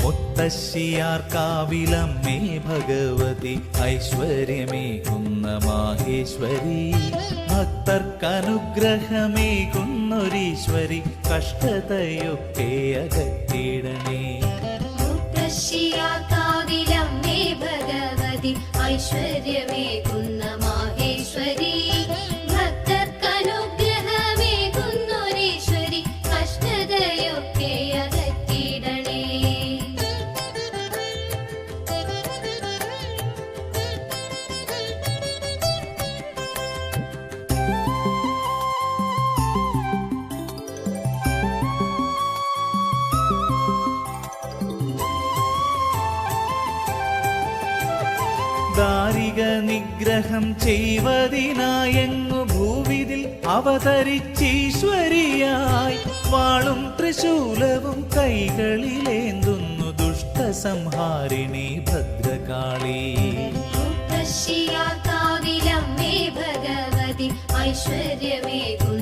മുത്തശ്ശിയാർക്കാവിലമ്മേ ഭഗവതി ഐശ്വര്യമേകുന്ന മാഹേശ്വരി ഭക്തർക്കനുഗ്രഹമേകുന്നൊരീശ്വരി കഷ്ടതയൊക്കെ അകറ്റിടണേ മുത്തശ്ശിയാർക്കാവിലമ്മേ ഭഗവതി ഐശ്വര്യമേകുന്ന മാഹേശ്വരി ഭക്തർക്കനുഗ്രഹമേകുന്നൊരീശ്വരി കഷ്ടതയൊക്കെ അകറ്റിടണേ ദാരിക നിഗ്രഹം ചെയ്വതിനായെങ്ങു ഭൂവിതിൽ അവതരിച്ചീശ്വരിയായി വാളും ത്രിശൂലവും കൈകളിലേന്തുന്നു ദുഷ്ടസംഹാരിണി ഭദ്രകാളി മുത്തശ്ശിയാർക്കാവിലമ്മേ ഭഗവതി ഐശ്വര്യമേകുന്ന